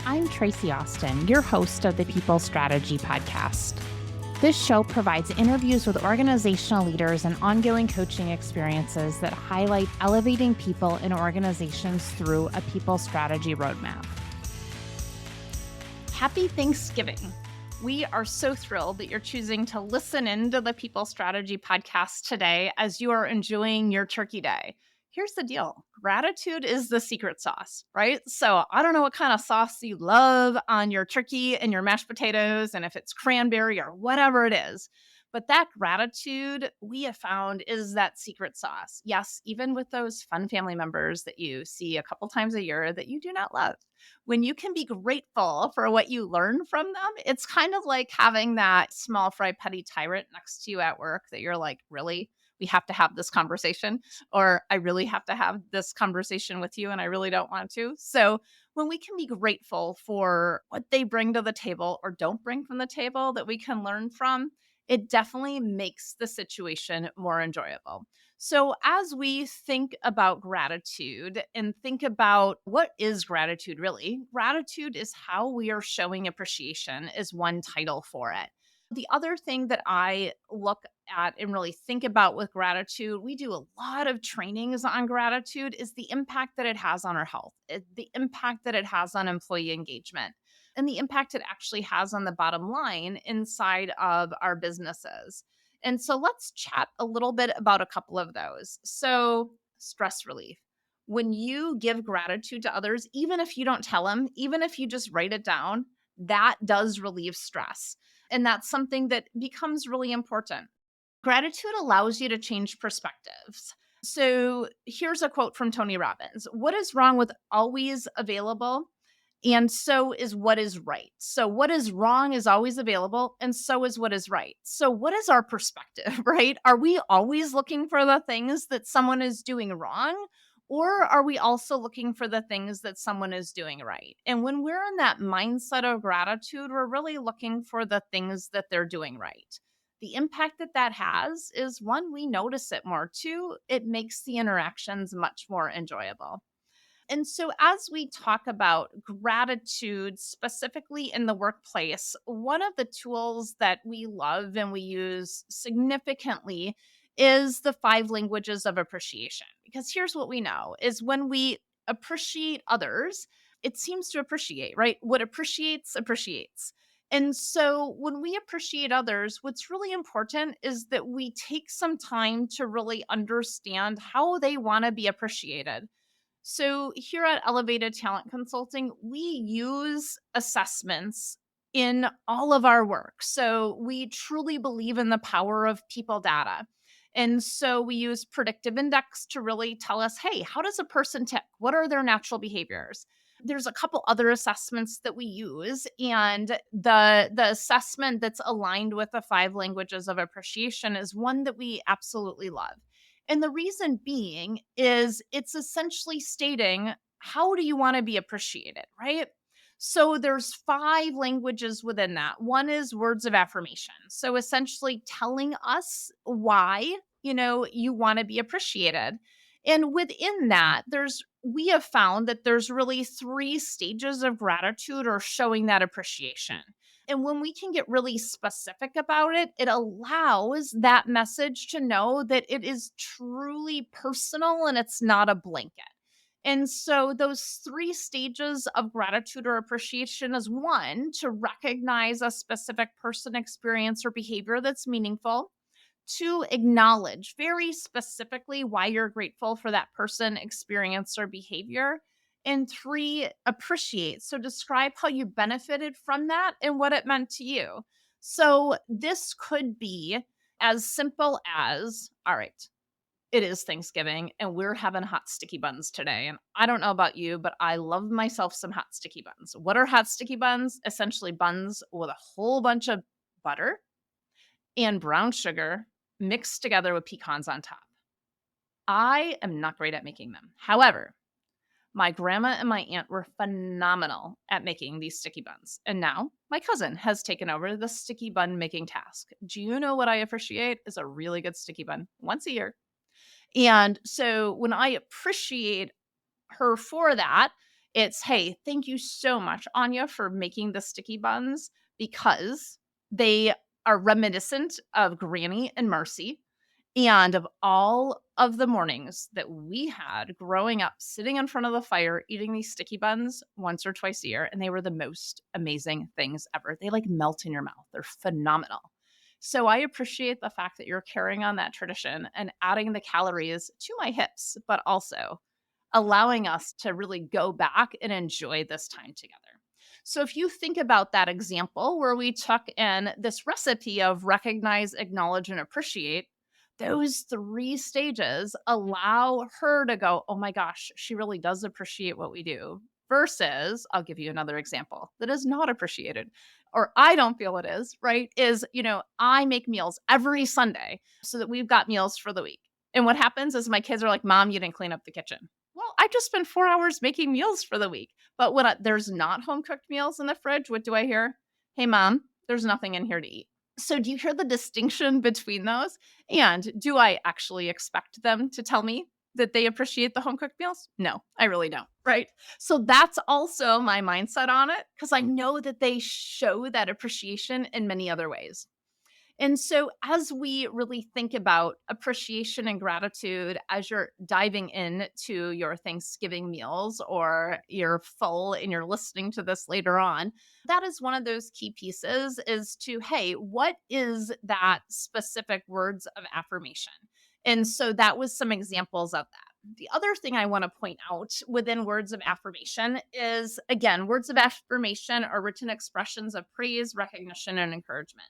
I'm Traci Austin, your host of the People Strategy Podcast. This show provides interviews with organizational leaders and ongoing coaching experiences that highlight elevating people in organizations through a people strategy roadmap. Happy Thanksgiving. We are so thrilled that you're choosing to listen into the People Strategy Podcast today as you are enjoying your turkey day. Here's the deal. Gratitude is the secret sauce, right? So I don't know what kind of sauce you love on your turkey and your mashed potatoes, and if it's cranberry or whatever it is, but that gratitude we have found is that secret sauce. Yes, even with those fun family members that you see a couple times a year that you do not love. When you can be grateful for what you learn from them, it's kind of like having that small fry petty tyrant next to you at work that you're like, really? We have to have this conversation, or I really have to have this conversation with you and I really don't want to. So when we can be grateful for what they bring to the table or don't bring from the table that we can learn from, it definitely makes the situation more enjoyable. So as we think about gratitude and think about what is gratitude really, gratitude is how we are showing appreciation is one title for it. The other thing that I look at and really think about with gratitude, we do a lot of trainings on gratitude, is the impact that it has on our health, the impact that it has on employee engagement, and the impact it actually has on the bottom line inside of our businesses. And so let's chat a little bit about a couple of those. So, stress relief. When you give gratitude to others, even if you don't tell them, even if you just write it down, that does relieve stress. And that's something that becomes really important. Gratitude allows you to change perspectives. So here's a quote from Tony Robbins. What is wrong with always available? And so is what is right. So what is wrong is always available, and so is what is right. So what is our perspective, right? Are we always looking for the things that someone is doing wrong? Or are we also looking for the things that someone is doing right? And when we're in that mindset of gratitude, we're really looking for the things that they're doing right. The impact that that has is one, we notice it more. Two, it makes the interactions much more enjoyable. And so, as we talk about gratitude specifically in the workplace, one of the tools that we love and we use significantly is the 5 languages of appreciation. Because here's what we know is when we appreciate others, it seems to appreciate, right? What appreciates, appreciates. And so when we appreciate others, what's really important is that we take some time to really understand how they want to be appreciated. So, here at Elevated Talent Consulting, we use assessments in all of our work. So, we truly believe in the power of people data. And so, we use predictive index to really tell us, hey, how does a person tick? What are their natural behaviors? There's a couple other assessments that we use, and the assessment that's aligned with the 5 languages of appreciation is one that we absolutely love. And the reason being is it's essentially stating, how do you want to be appreciated, right? So there's 5 languages within that. One is words of affirmation. So essentially telling us why, you want to be appreciated. And within that, we have found that there's really 3 stages of gratitude or showing that appreciation. And when we can get really specific about it, it allows that message to know that it is truly personal and it's not a blanket. And so, those 3 stages of gratitude or appreciation is one, to recognize a specific person, experience, or behavior that's meaningful. Two, acknowledge very specifically why you're grateful for that person, experience, or behavior. And 3, appreciate. So describe how you benefited from that and what it meant to you. So this could be as simple as, all right, it is Thanksgiving and we're having hot sticky buns today. And I don't know about you, but I love myself some hot sticky buns. What are hot sticky buns? Essentially buns with a whole bunch of butter and brown sugar mixed together with pecans on top. I am not great at making them. However, my grandma and my aunt were phenomenal at making these sticky buns. And now my cousin has taken over the sticky bun making task. Do you know what I appreciate is a really good sticky bun once a year? And so when I appreciate her for that, It's, hey, thank you so much, Anya, for making the sticky buns because they are reminiscent of Granny and Marcy and of all of the mornings that we had growing up, sitting in front of the fire, eating these sticky buns once or twice a year. And they were the most amazing things ever. They like melt in your mouth, they're phenomenal. So I appreciate the fact that you're carrying on that tradition and adding the calories to my hips, but also allowing us to really go back and enjoy this time together. So, if you think about that example where we took in this recipe of recognize, acknowledge, and appreciate, those three stages allow her to go, oh my gosh, she really does appreciate what we do. Versus, I'll give you another example that is not appreciated, or I don't feel it is, right? Is, I make meals every Sunday so that we've got meals for the week. And what happens is my kids are like, Mom, you didn't clean up the kitchen. Well, I just spent 4 hours making meals for the week. But when there's not home cooked meals in the fridge, what do I hear? Hey, Mom, there's nothing in here to eat. So, do you hear the distinction between those? And do I actually expect them to tell me that they appreciate the home cooked meals? No, I really don't. Right. So, that's also my mindset on it because I know that they show that appreciation in many other ways. And so, as we really think about appreciation and gratitude as you're diving into your Thanksgiving meals or you're full and you're listening to this later on, that is one of those key pieces is to, hey, what is that specific words of affirmation? And so, that was some examples of that. The other thing I want to point out within words of affirmation is again, words of affirmation are written expressions of praise, recognition, and encouragement,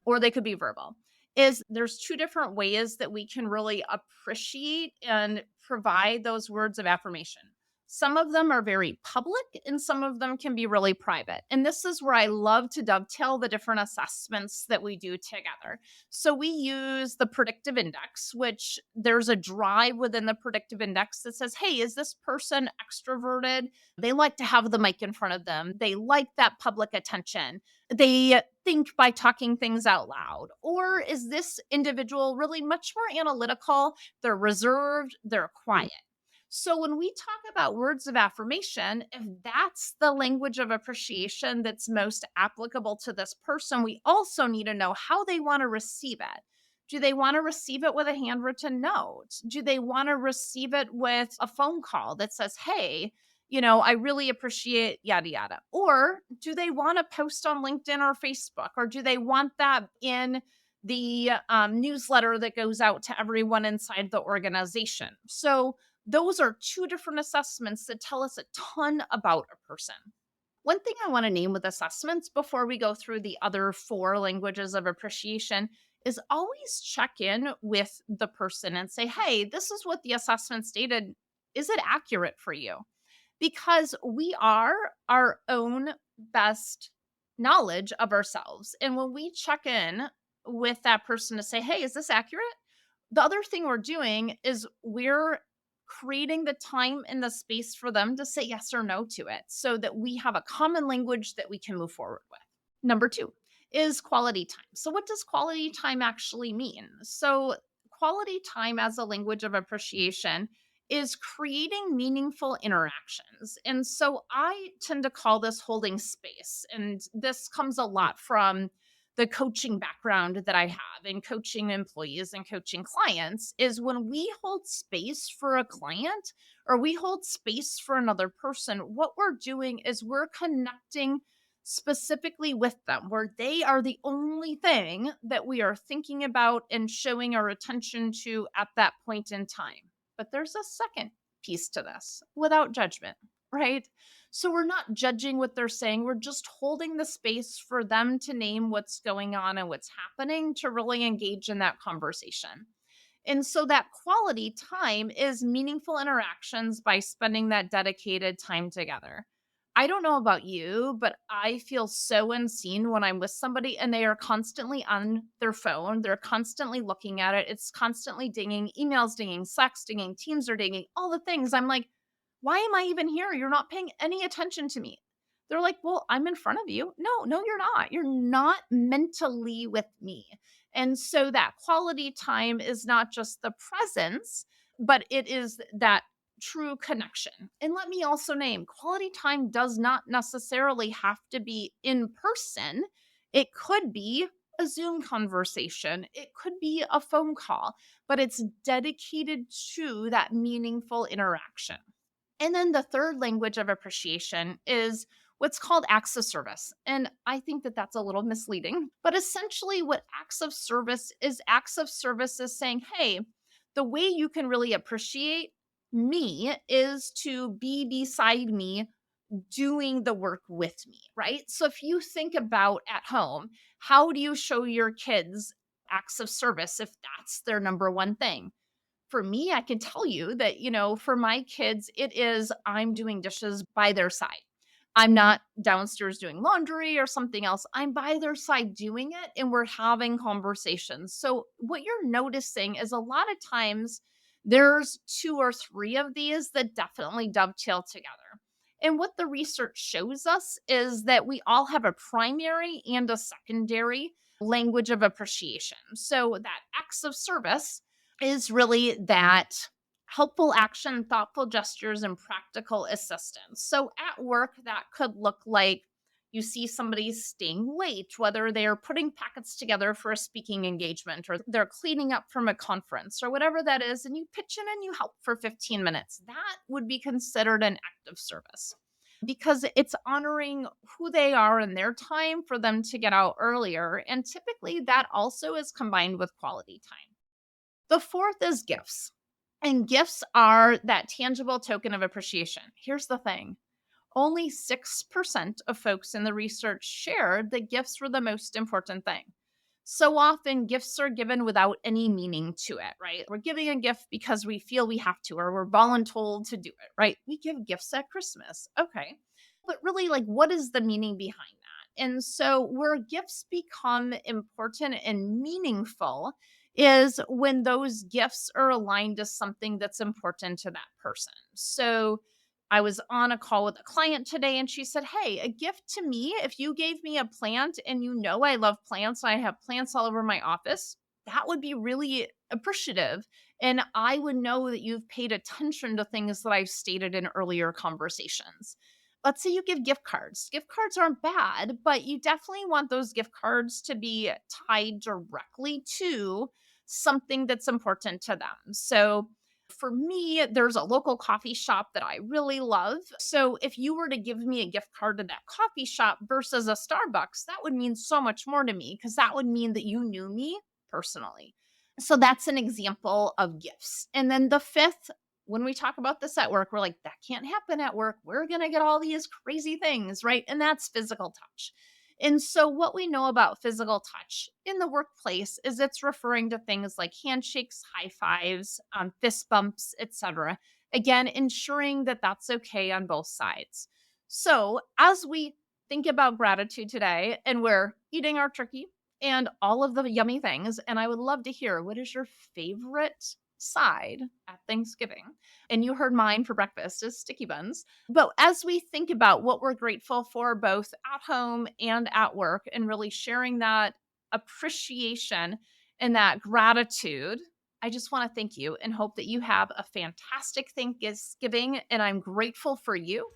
or they could be verbal. Is there's two different ways that we can really appreciate and provide those words of affirmation. Some of them are very public and some of them can be really private. And this is where I love to dovetail the different assessments that we do together. So we use the predictive index, which there's a drive within the predictive index that says, hey, is this person extroverted? They like to have the mic in front of them. They like that public attention. They think by talking things out loud? Or is this individual really much more analytical? They're reserved, they're quiet. So when we talk about words of affirmation, if that's the language of appreciation that's most applicable to this person, we also need to know how they want to receive it. Do they want to receive it with a handwritten note? Do they want to receive it with a phone call that says, hey, I really appreciate yada yada? Or do they want to post on LinkedIn or Facebook? Or do they want that in the newsletter that goes out to everyone inside the organization? So those are two different assessments that tell us a ton about a person. One thing I want to name with assessments before we go through the other four languages of appreciation is always check in with the person and say, hey, this is what the assessment stated. Is it accurate for you? Because we are our own best knowledge of ourselves. And when we check in with that person to say, hey, is this accurate? The other thing we're doing is we're creating the time and the space for them to say yes or no to it so that we have a common language that we can move forward with. Number two is quality time. So, what does quality time actually mean? So, quality time as a language of appreciation is creating meaningful interactions. And so I tend to call this holding space. And this comes a lot from the coaching background that I have in coaching employees and coaching clients is when we hold space for a client or we hold space for another person, what we're doing is we're connecting specifically with them, where they are the only thing that we are thinking about and showing our attention to at that point in time. But there's a second piece to this without judgment, right? So we're not judging what they're saying. We're just holding the space for them to name what's going on and what's happening to really engage in that conversation. And so that quality time is meaningful interactions by spending that dedicated time together. I don't know about you, but I feel so unseen when I'm with somebody and they are constantly on their phone. They're constantly looking at it. It's constantly dinging, emails dinging, Slacks dinging, Teams are dinging, all the things. I'm like, why am I even here? You're not paying any attention to me. They're like, well, I'm in front of you. No, you're not. You're not mentally with me. And so that quality time is not just the presence, but it is that true connection. And let me also name quality time does not necessarily have to be in person. It could be a Zoom conversation, it could be a phone call, but it's dedicated to that meaningful interaction. And then the third language of appreciation is what's called acts of service. And I think that that's a little misleading, but essentially, what acts of service is saying, hey, the way you can really appreciate me is to be beside me doing the work with me, right? So if you think about at home, how do you show your kids acts of service if that's their number one thing? For me, I can tell you that, for my kids, it is I'm doing dishes by their side. I'm not downstairs doing laundry or something else. I'm by their side doing it and we're having conversations. So, what you're noticing is a lot of times there's two or three of these that definitely dovetail together. And what the research shows us is that we all have a primary and a secondary language of appreciation. So, that acts of service is really that helpful action, thoughtful gestures, and practical assistance. So at work, that could look like you see somebody staying late, whether they're putting packets together for a speaking engagement or they're cleaning up from a conference or whatever that is, and you pitch in and you help for 15 minutes. That would be considered an act of service because it's honoring who they are and their time for them to get out earlier. And typically, that also is combined with quality time. The fourth is gifts. And gifts are that tangible token of appreciation. Here's the thing, only 6% of folks in the research shared that gifts were the most important thing. So often, gifts are given without any meaning to it, right? We're giving a gift because we feel we have to, or we're voluntold to do it, right? We give gifts at Christmas. Okay. But really, like, what is the meaning behind that? And so, where gifts become important and meaningful is when those gifts are aligned to something that's important to that person. So, I was on a call with a client today and she said, hey, a gift to me, if you gave me a plant and I love plants, I have plants all over my office, that would be really appreciative. And I would know that you've paid attention to things that I've stated in earlier conversations. Let's say you give gift cards. Gift cards aren't bad, but you definitely want those gift cards to be tied directly to something that's important to them. So, for me, there's a local coffee shop that I really love. So if you were to give me a gift card to that coffee shop versus a Starbucks, that would mean so much more to me because that would mean that you knew me personally. So that's an example of gifts. And then the fifth, when we talk about this at work, we're like, that can't happen at work. We're going to get all these crazy things, right? And that's physical touch. And so, what we know about physical touch in the workplace is it's referring to things like handshakes, high fives, fist bumps, etc. Again, ensuring that that's okay on both sides. So, as we think about gratitude today, and we're eating our turkey and all of the yummy things, and I would love to hear what is your favorite side at Thanksgiving? And you heard mine for breakfast is sticky buns. But as we think about what we're grateful for, both at home and at work, and really sharing that appreciation and that gratitude, I just want to thank you and hope that you have a fantastic Thanksgiving. And I'm grateful for you.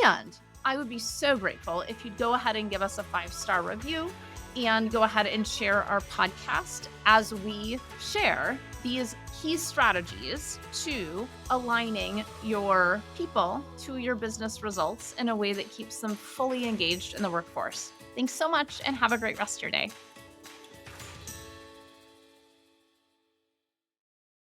And I would be so grateful if you'd go ahead and give us a 5-star review and go ahead and share our podcast as we share these key strategies to aligning your people to your business results in a way that keeps them fully engaged in the workforce. Thanks so much and have a great rest of your day.